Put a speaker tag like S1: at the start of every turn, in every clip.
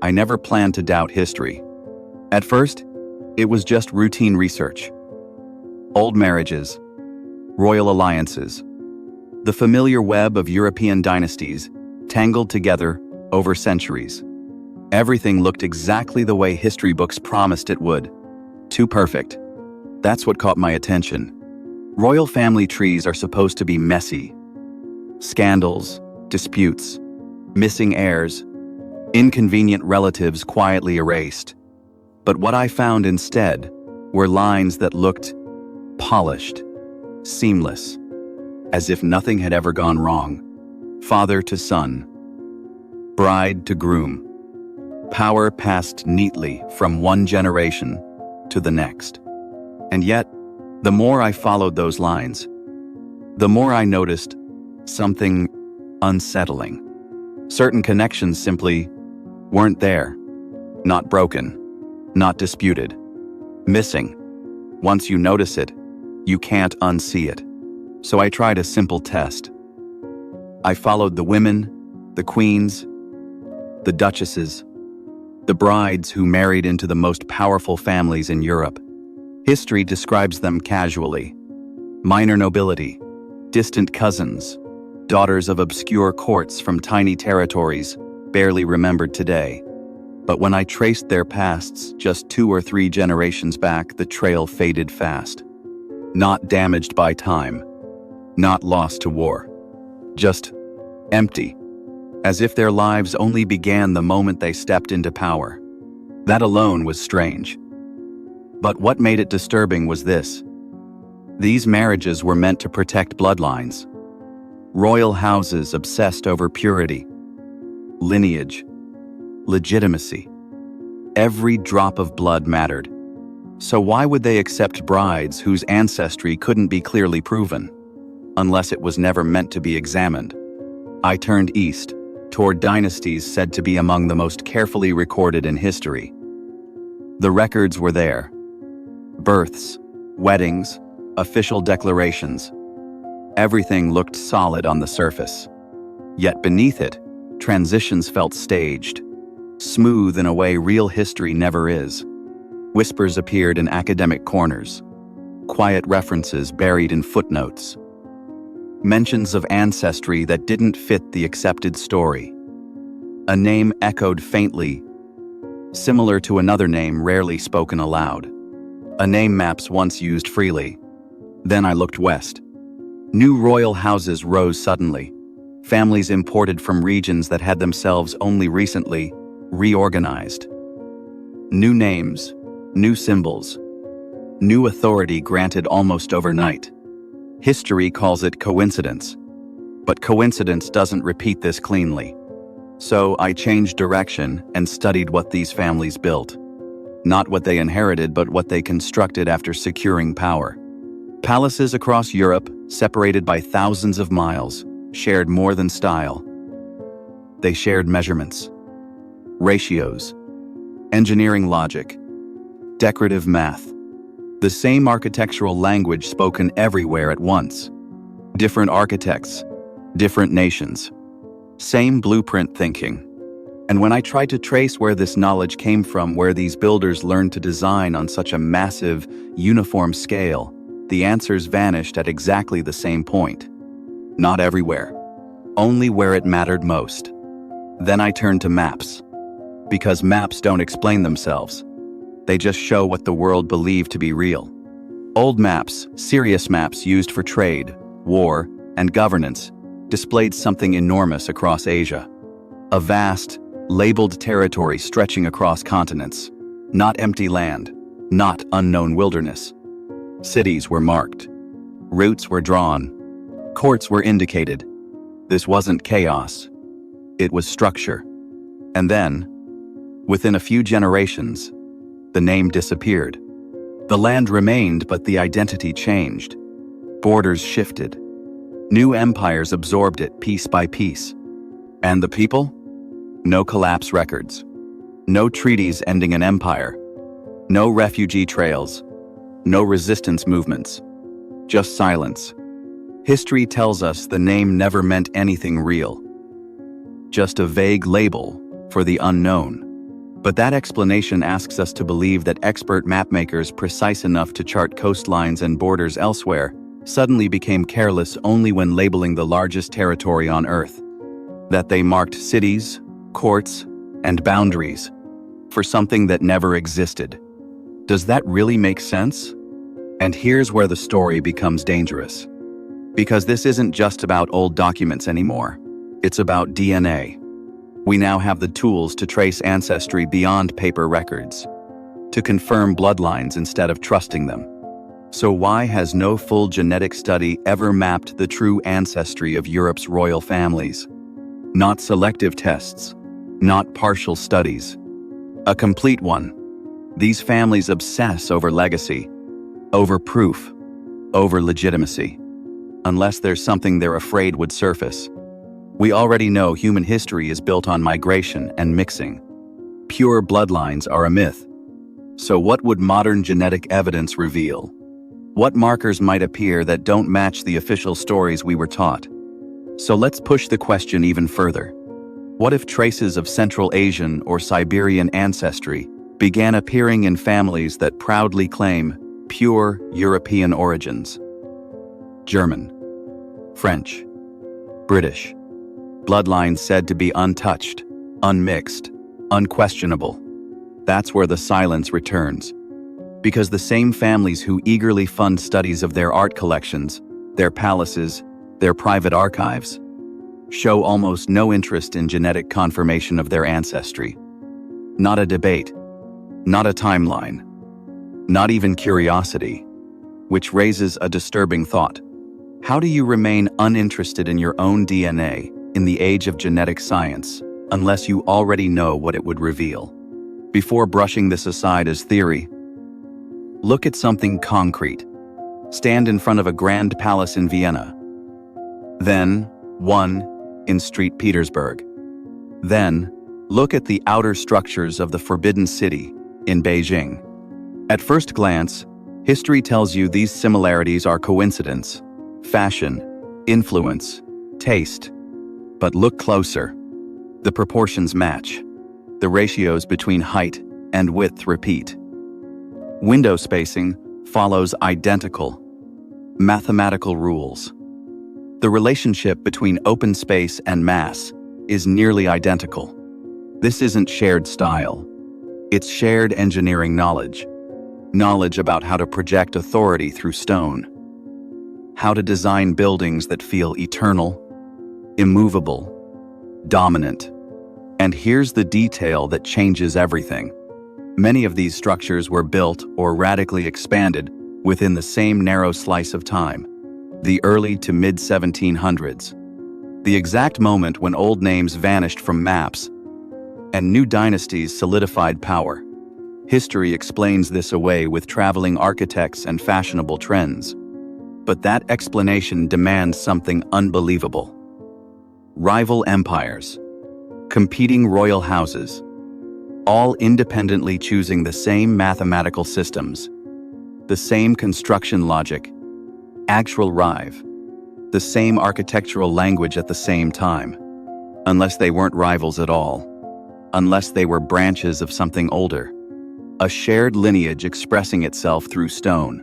S1: I never planned to doubt history. At first, it was just routine research. Old marriages, royal alliances, the familiar web of European dynasties tangled together over centuries. Everything looked exactly the way history books promised it would. Too perfect. That's what caught my attention. Royal family trees are supposed to be messy. Scandals, disputes, missing heirs, inconvenient relatives quietly erased. But what I found instead were lines that looked polished, seamless, as if nothing had ever gone wrong. Father to son, bride to groom. Power passed neatly from one generation to the next. And yet, the more I followed those lines, the more I noticed something unsettling. Certain connections simply weren't there. Not broken, not disputed. Missing. Once you notice it, you can't unsee it. So I tried a simple test. I followed the women, the queens, the duchesses, the brides who married into the most powerful families in Europe. History describes them casually. Minor nobility, distant cousins, daughters of obscure courts from tiny territories, barely remembered today. But when I traced their pasts just 2 or 3 generations back, the trail faded fast. Not damaged by time, not lost to war, just empty, as if their lives only began the moment they stepped into power. That alone was strange. But what made it disturbing was this. These marriages were meant to protect bloodlines. Royal houses obsessed over purity, lineage, legitimacy. Every drop of blood mattered. So why would they accept brides whose ancestry couldn't be clearly proven, unless it was never meant to be examined? I turned east, toward dynasties said to be among the most carefully recorded in history. The records were there. Births, weddings, official declarations. Everything looked solid on the surface. Yet beneath it, transitions felt staged, smooth in a way real history never is. Whispers appeared in academic corners, quiet references buried in footnotes, mentions of ancestry that didn't fit the accepted story. A name echoed faintly, similar to another name rarely spoken aloud. A name maps once used freely. Then I looked west. New royal houses rose suddenly. Families imported from regions that had themselves only recently reorganized. New names, new symbols, new authority granted almost overnight. History calls it coincidence, but coincidence doesn't repeat this cleanly. So I changed direction and studied what these families built. Not what they inherited, but what they constructed after securing power. Palaces across Europe, separated by thousands of miles, shared more than style. They shared measurements, ratios, engineering logic, decorative math. The same architectural language spoken everywhere at once. Different architects, different nations. Same blueprint thinking. And when I tried to trace where this knowledge came from, where these builders learned to design on such a massive, uniform scale, the answers vanished at exactly the same point. Not everywhere, only where it mattered most. Then I turned to maps. Because maps don't explain themselves. They just show what the world believed to be real. Old maps, serious maps used for trade, war, and governance, displayed something enormous across Asia. A vast, labeled territory stretching across continents. Not empty land, not unknown wilderness. Cities were marked. Routes were drawn. Courts were indicated. This wasn't chaos. It was structure. And then, within a few generations, the name disappeared. The land remained, but the identity changed. Borders shifted. New empires absorbed it piece by piece. And the people? No collapse records. No treaties ending an empire. No refugee trails. No resistance movements. Just silence. History tells us the name never meant anything real. Just a vague label for the unknown. But that explanation asks us to believe that expert mapmakers precise enough to chart coastlines and borders elsewhere suddenly became careless only when labeling the largest territory on Earth. That they marked cities, courts, and boundaries for something that never existed. Does that really make sense? And here's where the story becomes dangerous. Because this isn't just about old documents anymore. It's about DNA. We now have the tools to trace ancestry beyond paper records, to confirm bloodlines instead of trusting them. So why has no full genetic study ever mapped the true ancestry of Europe's royal families? Not selective tests, not partial studies. A complete one. These families obsess over legacy, over proof, over legitimacy. Unless there's something they're afraid would surface. We already know human history is built on migration and mixing. Pure bloodlines are a myth. So what would modern genetic evidence reveal? What markers might appear that don't match the official stories we were taught? So let's push the question even further. What if traces of Central Asian or Siberian ancestry began appearing in families that proudly claim pure European origins? German, French, British, bloodlines said to be untouched, unmixed, unquestionable. That's where the silence returns. Because the same families who eagerly fund studies of their art collections, their palaces, their private archives, show almost no interest in genetic confirmation of their ancestry. Not a debate, not a timeline, not even curiosity, which raises a disturbing thought. How do you remain uninterested in your own DNA in the age of genetic science unless you already know what it would reveal? Before brushing this aside as theory, look at something concrete. Stand in front of a grand palace in Vienna. Then, one in St. Petersburg. Then, look at the outer structures of the Forbidden City in Beijing. At first glance, history tells you these similarities are coincidence, fashion, influence, taste. But look closer. The proportions match. The ratios between height and width repeat. Window spacing follows identical mathematical rules. The relationship between open space and mass is nearly identical. This isn't shared style. It's shared engineering knowledge. Knowledge about how to project authority through stone. How to design buildings that feel eternal, immovable, dominant. And here's the detail that changes everything. Many of these structures were built or radically expanded within the same narrow slice of time, the early to mid-1700s, the exact moment when old names vanished from maps and new dynasties solidified power. History explains this away with traveling architects and fashionable trends. But that explanation demands something unbelievable. Rival empires, competing royal houses, all independently choosing the same mathematical systems, the same construction logic, actual rive, the same architectural language at the same time, unless they weren't rivals at all, unless they were branches of something older, a shared lineage expressing itself through stone,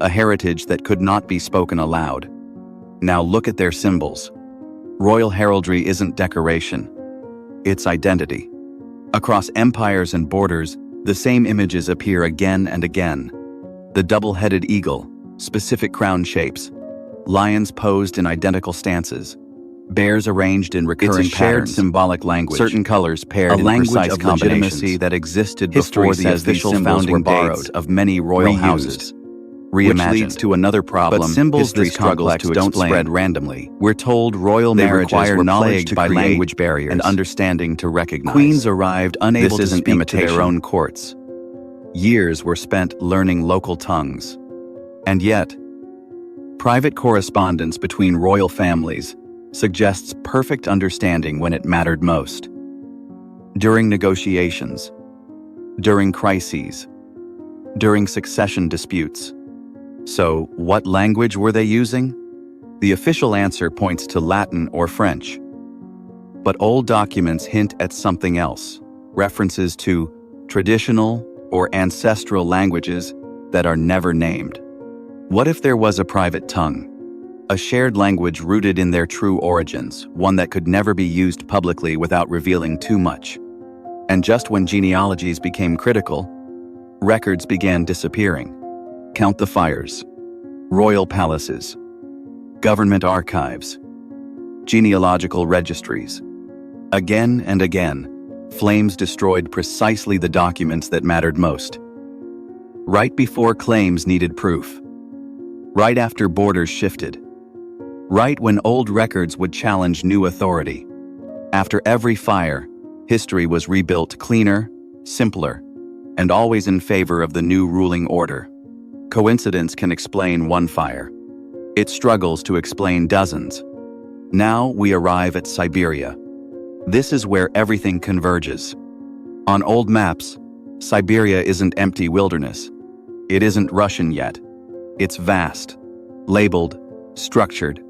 S1: a heritage that could not be spoken aloud. Now look at their symbols. Royal heraldry isn't decoration, it's identity. Across empires and borders, the same images appear again and again. The double-headed eagle, specific crown shapes, lions posed in identical stances, bears arranged in recurring patterns. It's a shared symbolic language, certain colors paired in precise combinations that existed before the official founding dates of many royal houses. Which leads to another problem. But symbols this complex don't spread randomly. We're told royal marriages were plagued by language barriers and understanding to recognize. Queens arrived unable to speak to their own courts. Years were spent learning local tongues. And yet, private correspondence between royal families suggests perfect understanding when it mattered most. During negotiations, during crises, during succession disputes. So, what language were they using? The official answer points to Latin or French. But old documents hint at something else. references to traditional or ancestral languages that are never named. What if there was a private tongue? A shared language rooted in their true origins, one that could never be used publicly without revealing too much. And just when genealogies became critical, records began disappearing. Count the fires, royal palaces, government archives, genealogical registries. Again and again, flames destroyed precisely the documents that mattered most. Right before claims needed proof. Right after borders shifted. Right when old records would challenge new authority. After every fire, history was rebuilt cleaner, simpler, and always in favor of the new ruling order. Coincidence can explain one fire. It struggles to explain dozens. Now we arrive at Siberia. This is where everything converges. On old maps, Siberia isn't empty wilderness. It isn't Russian yet. It's vast, labeled, structured.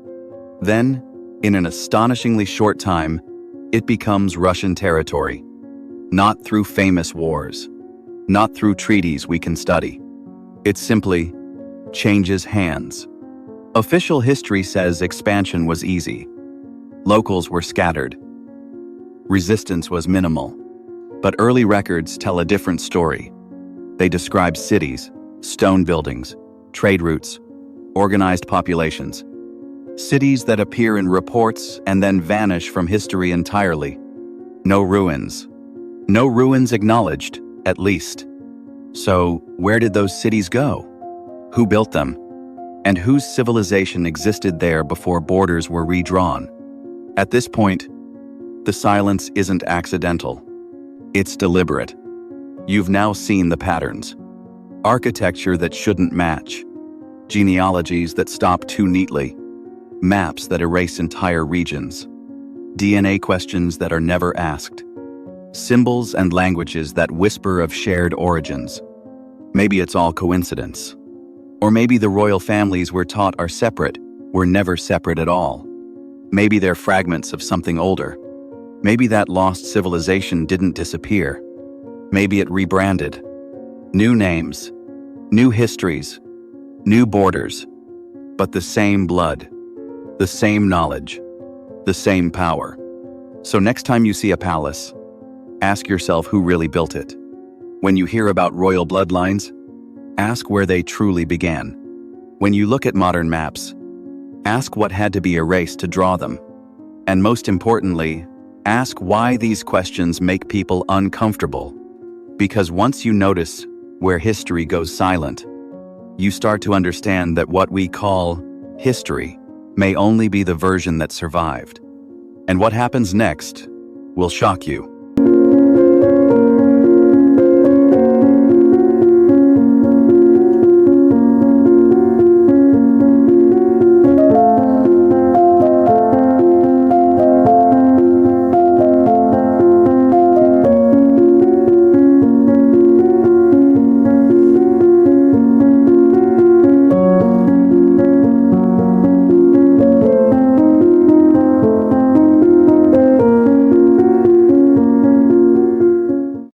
S1: Then, in an astonishingly short time, it becomes Russian territory. Not through famous wars, not through treaties we can study. It simply changes hands. Official history says expansion was easy. Locals were scattered. Resistance was minimal. But early records tell a different story. They describe cities, stone buildings, trade routes, organized populations. Cities that appear in reports and then vanish from history entirely. No ruins. No ruins acknowledged, at least. So, where did those cities go? Who built them? And whose civilization existed there before borders were redrawn? At this point, the silence isn't accidental. It's deliberate. You've now seen the patterns. Architecture that shouldn't match. Genealogies that stop too neatly. Maps that erase entire regions. DNA questions that are never asked. Symbols and languages that whisper of shared origins. Maybe it's all coincidence. Or maybe the royal families we're taught are separate were never separate at all. Maybe they're fragments of something older. Maybe that lost civilization didn't disappear. Maybe it rebranded. New names, new histories, new borders, but the same blood, the same knowledge, the same power. So next time you see a palace, ask yourself who really built it. When you hear about royal bloodlines, ask where they truly began. When you look at modern maps, ask what had to be erased to draw them. And most importantly, ask why these questions make people uncomfortable. Because once you notice where history goes silent, you start to understand that what we call history may only be the version that survived. And what happens next will shock you.